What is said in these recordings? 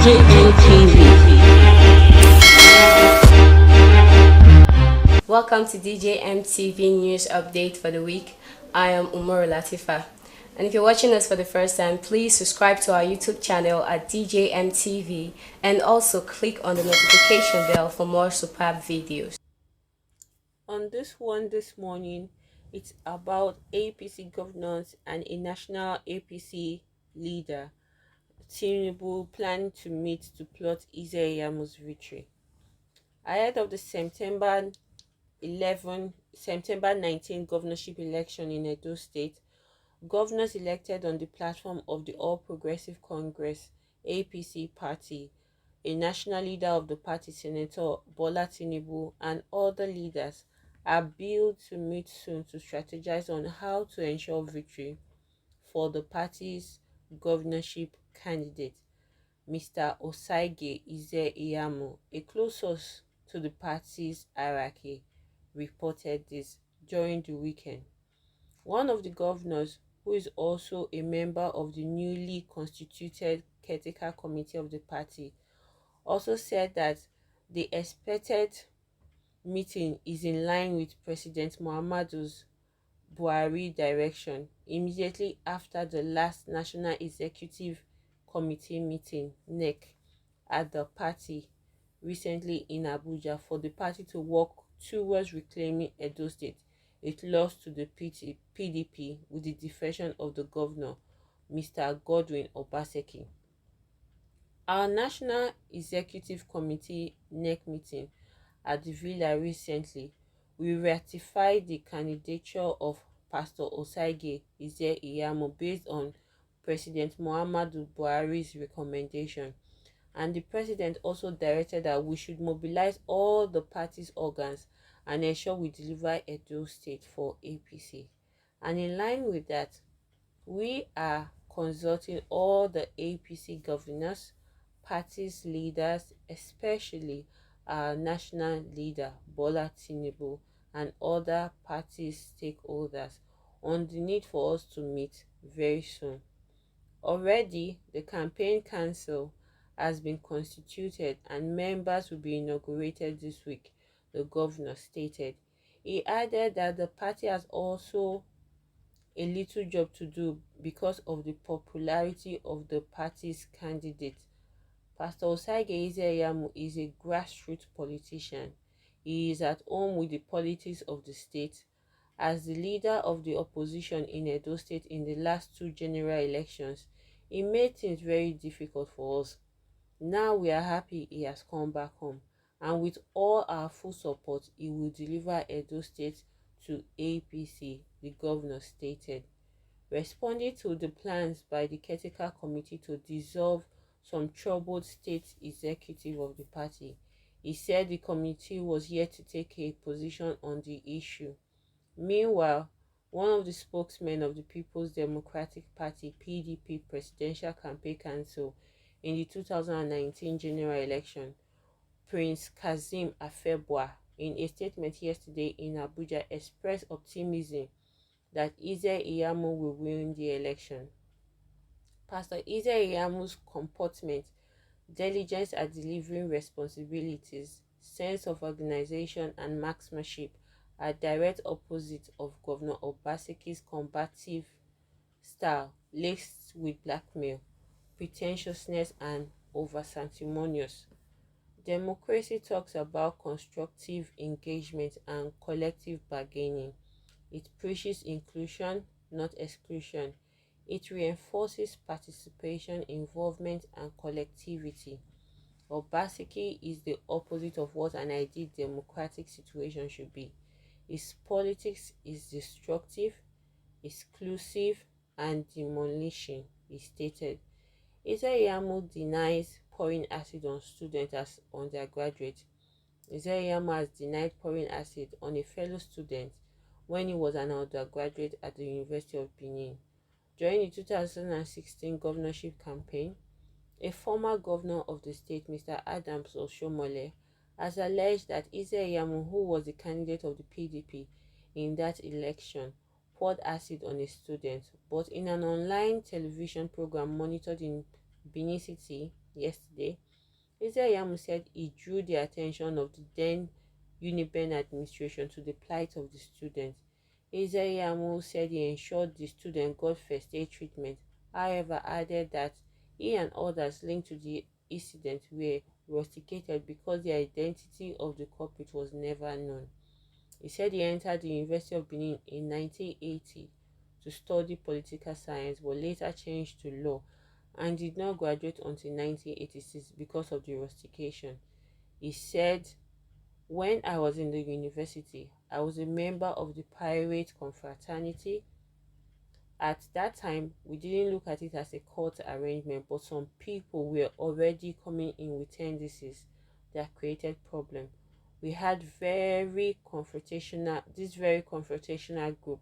Nigerian TV. Welcome to DJMTV News Update for the week. I am Umaru Latifa. And if you're watching us for the first time, please subscribe to our YouTube channel at DJMTV and also click on the notification bell for more superb videos. On this one this morning, it's about APC governors and a national APC leader. Tinubu plan to meet to plot Ize-Iyamu's victory. Ahead of the September 19 governorship election in Edo State, governors elected on the platform of the All Progressive Congress APC party, a national leader of the party, Senator Bola Tinubu, and other leaders are billed to meet soon to strategize on how to ensure victory for the party's governorship candidate, Mr. Osaige Ize-Iyamu. A close source to the party's hierarchy reported this during the weekend. One of the governors, who is also a member of the newly constituted caretaker committee of the party, also said that the expected meeting is in line with President Muhammadu's Buhari direction immediately after the last National Executive Committee meeting (NEC) at the party recently in Abuja for the party to work towards reclaiming Edo State. It lost to the PDP with the defection of the governor, Mr. Godwin Obaseki. Our National Executive Committee (NEC) meeting at the Villa recently, we ratified the candidature of Pastor Osaige Ize-Iyamu based on President Muhammadu Buhari's recommendation, and the president also directed that we should mobilize all the party's organs and ensure we deliver Edo State for APC. And in line with that, we are consulting all the APC governors, party's leaders, especially our national leader Bola Tinubu and other party stakeholders on the need for us to meet very soon. Already, the campaign council has been constituted and members will be inaugurated this week, the governor stated. He added that the party has also a little job to do because of the popularity of the party's candidate. Pastor Osaige Ize-Iyamu is a grassroots politician. He is at home with the politics of the state. As the leader of the opposition in Edo State in the last two general elections, he made things very difficult for us. Now we are happy he has come back home, and with all our full support, he will deliver Edo State to APC, the governor stated. Responding to the plans by the caretaker committee to dissolve some troubled state executive of the party, he said the committee was yet to take a position on the issue. Meanwhile, one of the spokesmen of the People's Democratic Party (PDP) Presidential Campaign Council in the 2019 general election, Prince Kazeem Afebua, in a statement yesterday in Abuja, expressed optimism that Ize-Iyamu will win the election. Pastor Ize-Iyamu's comportment, diligence at delivering responsibilities, sense of organization and marksmanship are direct opposites of Governor Obaseki's combative style laced with blackmail, pretentiousness and over-sanctimonious. Democracy talks about constructive engagement and collective bargaining. It preaches inclusion, not exclusion. It reinforces participation, involvement, and collectivity. Obaseki is the opposite of what an ideal democratic situation should be. His politics is destructive, exclusive, and demolishing, he stated. Ize-Iyamu denies pouring acid on students as undergraduates. Ize-Iyamu has denied pouring acid on a fellow student when he was an undergraduate at the University of Benin. During the 2016 governorship campaign, a former governor of the state, Mr. Adams Oshomole, has alleged that Ize-Iyamu, who was the candidate of the PDP in that election, poured acid on a student. But in an online television program monitored in Benin City, yesterday, Ize-Iyamu said he drew the attention of the then Uniben administration to the plight of the students. Ize-Iyamu said he ensured the student got first aid treatment, however added that he and others linked to the incident were rusticated because the identity of the culprit was never known. He said he entered the University of Benin in 1980 to study political science but later changed to law and did not graduate until 1986 because of the rustication. He said, when I was in the university, I was a member of the pirate confraternity. At that time, we didn't look at it as a court arrangement, but some people were already coming in with tendencies that created problem. We had this very confrontational group,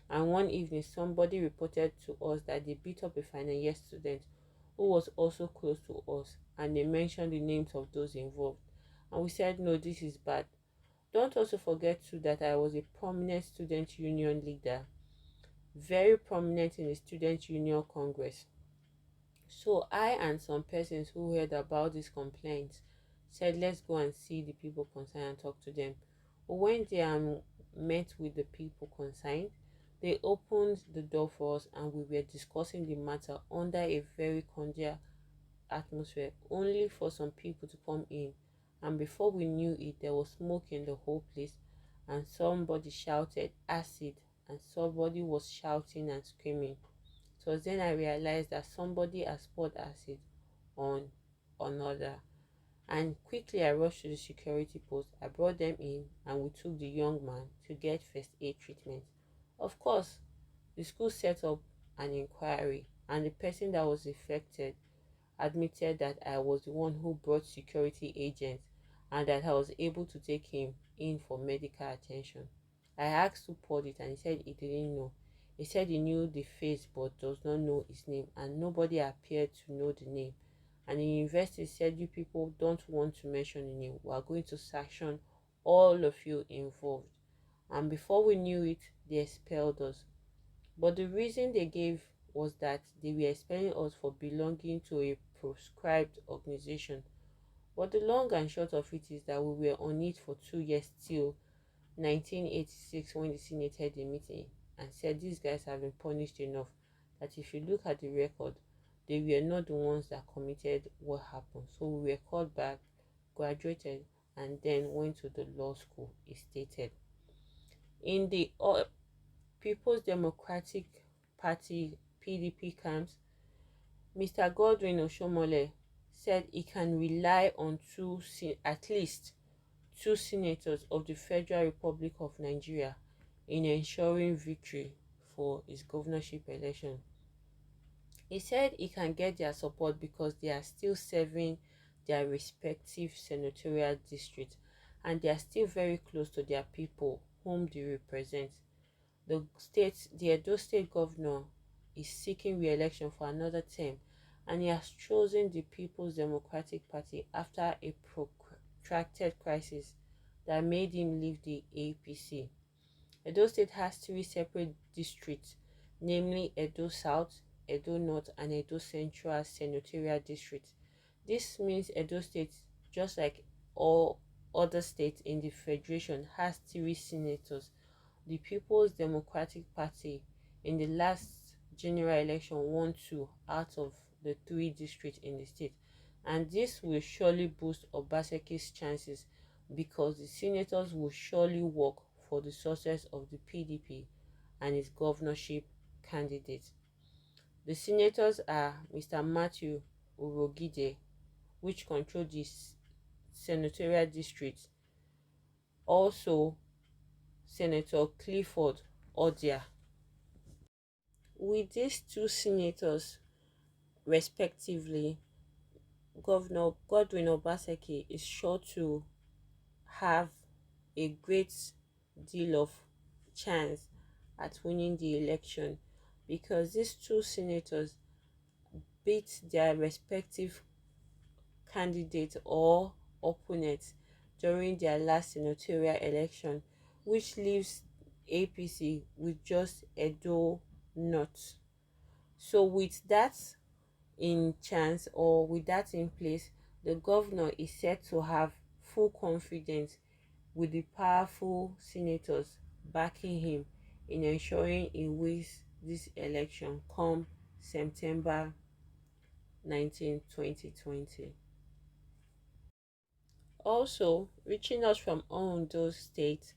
and one evening somebody reported to us that they beat up a final year student who was also close to us, and they mentioned the names of those involved. And we said, no, this is bad. Don't also forget too that I was a prominent student union leader, very prominent in the student union congress. So I and some persons who heard about this complaint said, let's go and see the people concerned and talk to them. We went there and met with the people concerned. They opened the door for us and we were discussing the matter under a very cordial atmosphere, only for some people to come in. And before we knew it, there was smoke in the whole place, and somebody shouted acid, and somebody was shouting and screaming. It was then I realized that somebody has poured acid on another. And quickly I rushed to the security post. I brought them in and we took the young man to get first aid treatment. Of course, the school set up an inquiry and the person that was affected admitted that I was the one who brought security agents and that I was able to take him in for medical attention. I asked who poured it and he said he didn't know. He said he knew the face but does not know his name, and nobody appeared to know the name. And the university said, you people don't want to mention the name, we are going to sanction all of you involved. And before we knew it, they expelled us. But the reason they gave was that they were expelling us for belonging to a proscribed organization. But the long and short of it is that we were on it for 2 years till 1986, when the Senate held a meeting and said these guys have been punished enough, that if you look at the record, they were not the ones that committed what happened. So we were called back, graduated, and then went to the law school, he stated. In the People's Democratic Party (PDP) camps, Mr. Godwin Oshomole said he can rely on at least two senators of the Federal Republic of Nigeria in ensuring victory for his governorship election. He said he can get their support because they are still serving their respective senatorial districts and they are still very close to their people whom they represent. The Edo State governor is seeking re-election for another term, and he has chosen the People's Democratic Party after a protracted crisis that made him leave the APC. Edo State has three separate districts, namely Edo South, Edo North, and Edo Central Senatorial districts. This means Edo State, just like all other states in the federation, has three senators. The People's Democratic Party in the last general election won 2 out of the 3 districts in the state, and this will surely boost Obaseki's chances because the senators will surely work for the success of the PDP and its governorship candidate. The senators are Mr. Matthew Urogide, which controls the senatorial district, also Senator Clifford Odia. With these two senators, respectively, Governor Godwin Obaseki is sure to have a great deal of chance at winning the election because these two senators beat their respective candidates or opponents during their last senatorial election, which leaves APC with just Edo North. So with that, in chance or with that in place, the governor is said to have full confidence with the powerful senators backing him in ensuring he wins this election come September 19, 2020. Also, reaching us from Ondo State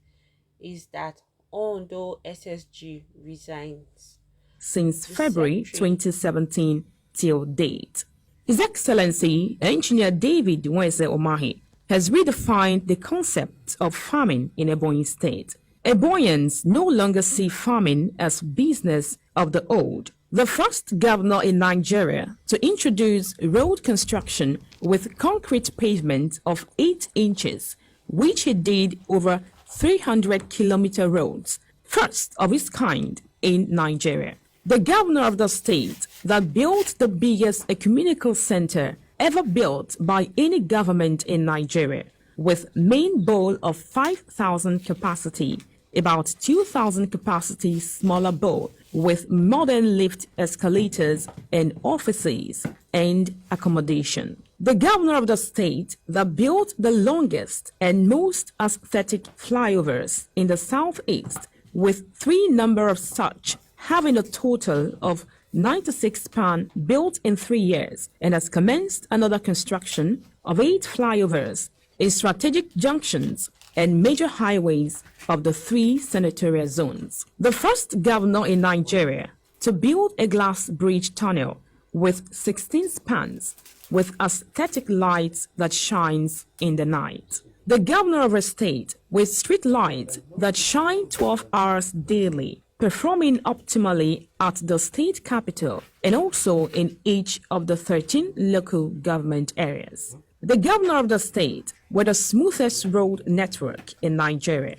is that Ondo SSG resigns. Since The February secretary 2017 till date. His Excellency Engineer David Umahi has redefined the concept of farming in Ebonyi State. Ebonyans no longer see farming as business of the old. The first governor in Nigeria to introduce road construction with concrete pavement of 8 inches, which he did over 300-kilometer roads, first of its kind in Nigeria. The governor of the state that built the biggest ecumenical center ever built by any government in Nigeria, with main bowl of 5,000 capacity, about 2,000 capacity smaller bowl, with modern lift escalators and offices and accommodation. The governor of the state that built the longest and most aesthetic flyovers in the southeast, with 3 number of such, having a total of 96 span built in 3 years, and has commenced another construction of 8 flyovers in strategic junctions and major highways of the 3 senatorial zones. The first governor in Nigeria to build a glass bridge tunnel with 16 spans with aesthetic lights that shines in the night. The governor of a state with street lights that shine 12 hours daily, performing optimally at the state capital and also in each of the 13 local government areas. The governor of the state with the smoothest road network in Nigeria.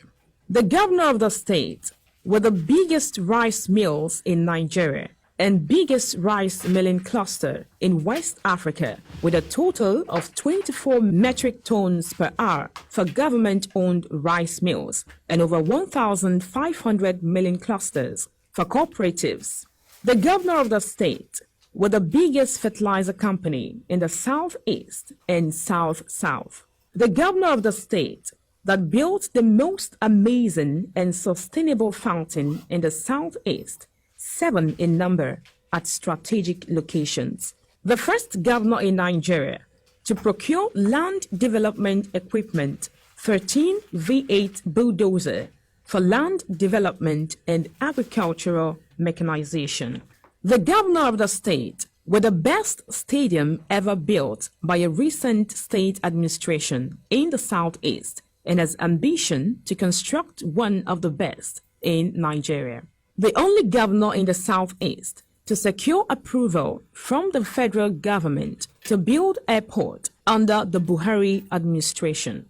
The governor of the state with the biggest rice mills in Nigeria and biggest rice milling cluster in West Africa, with a total of 24 metric tons per hour for government-owned rice mills and over 1,500 milling clusters for cooperatives. The governor of the state with the biggest fertilizer company in the southeast and south-south. The governor of the state that built the most amazing and sustainable fountain in the southeast, 7 in number at strategic locations. The first governor in Nigeria to procure land development equipment, 13 V8 bulldozer for land development and agricultural mechanization. The governor of the state with the best stadium ever built by a recent state administration in the southeast and has ambition to construct one of the best in Nigeria. The only governor in the southeast to secure approval from the federal government to build airport under the Buhari administration.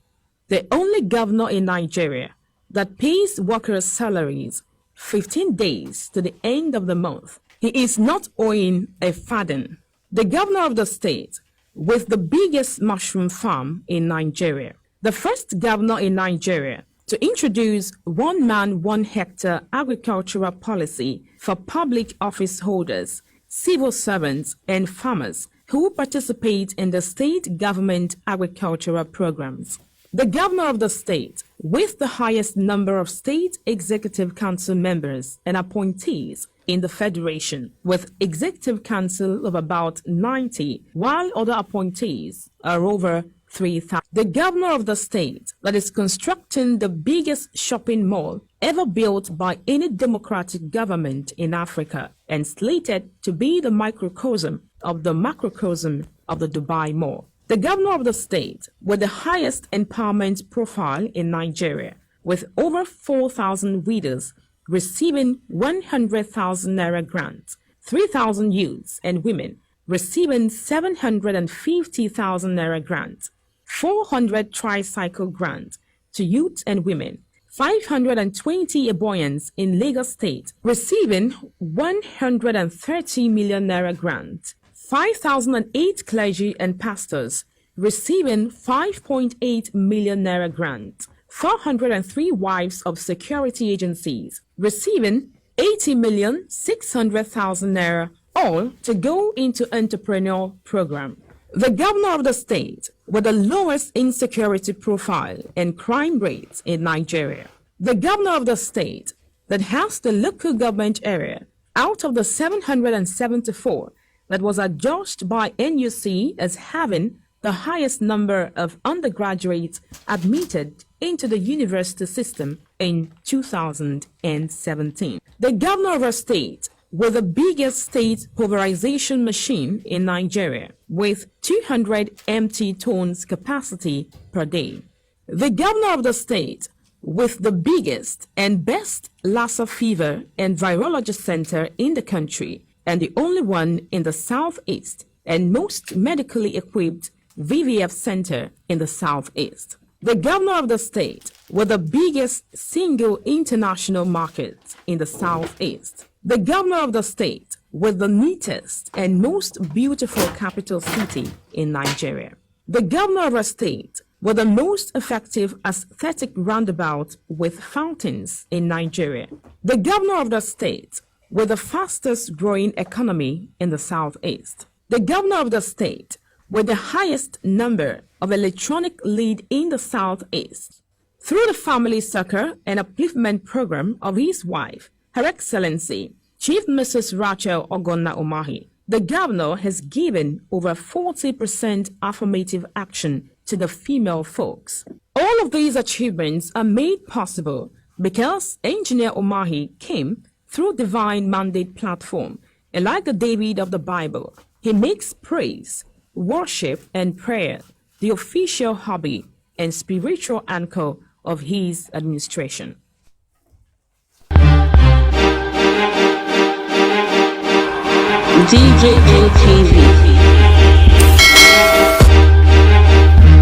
The only governor in Nigeria that pays workers' salaries 15 days to the end of the month. He is not owing a farthing. The governor of the state with the biggest mushroom farm in Nigeria. The first governor in Nigeria to introduce 1 man 1 hectare agricultural policy for public office holders, civil servants, and farmers who participate in the state government agricultural programs. The governor of the state with the highest number of state executive council members and appointees in the federation, with executive council of about 90, while other appointees are over 3,000. The governor of the state that is constructing the biggest shopping mall ever built by any democratic government in Africa and slated to be the microcosm of the macrocosm of the Dubai Mall. The governor of the state with the highest empowerment profile in Nigeria, with over 4,000 widows receiving 100,000 naira grants, 3,000 youths and women receiving 750,000 naira grants, 400 tricycle grants to youth and women, 520 Eboyans in Lagos State receiving 130 million naira grant, 5,008 clergy and pastors receiving 5.8 million naira grant, 403 wives of security agencies receiving 80,600,000 naira, all to go into entrepreneurial program. The governor of the state with the lowest insecurity profile and crime rates in Nigeria. The governor of the state that has the local government area out of the 774 that was adjudged by NUC as having the highest number of undergraduates admitted into the university system in 2017. The governor of a state with the biggest state pulverization machine in Nigeria with 200 empty tons capacity per day. The governor of the state with the biggest and best Lassa fever and virology center in the country and the only one in the southeast and most medically equipped VVF center in the southeast. The governor of the state with the biggest single international market in the southeast. The governor of the state with the neatest and most beautiful capital city in Nigeria. The governor of a state with the most effective aesthetic roundabout with fountains in Nigeria. The governor of the state with the fastest growing economy in the southeast. The governor of the state with the highest number of electronic lead in the southeast. Through the family succor and upliftment program of his wife, Her Excellency Chief Mrs. Rachel Ogonna Umahi, the governor has given over 40% affirmative action to the female folks. All of these achievements are made possible because Engineer Umahi came through divine mandate platform, and like the David of the Bible, he makes praise, worship, and prayer the official hobby and spiritual anchor of his administration. DJMTV.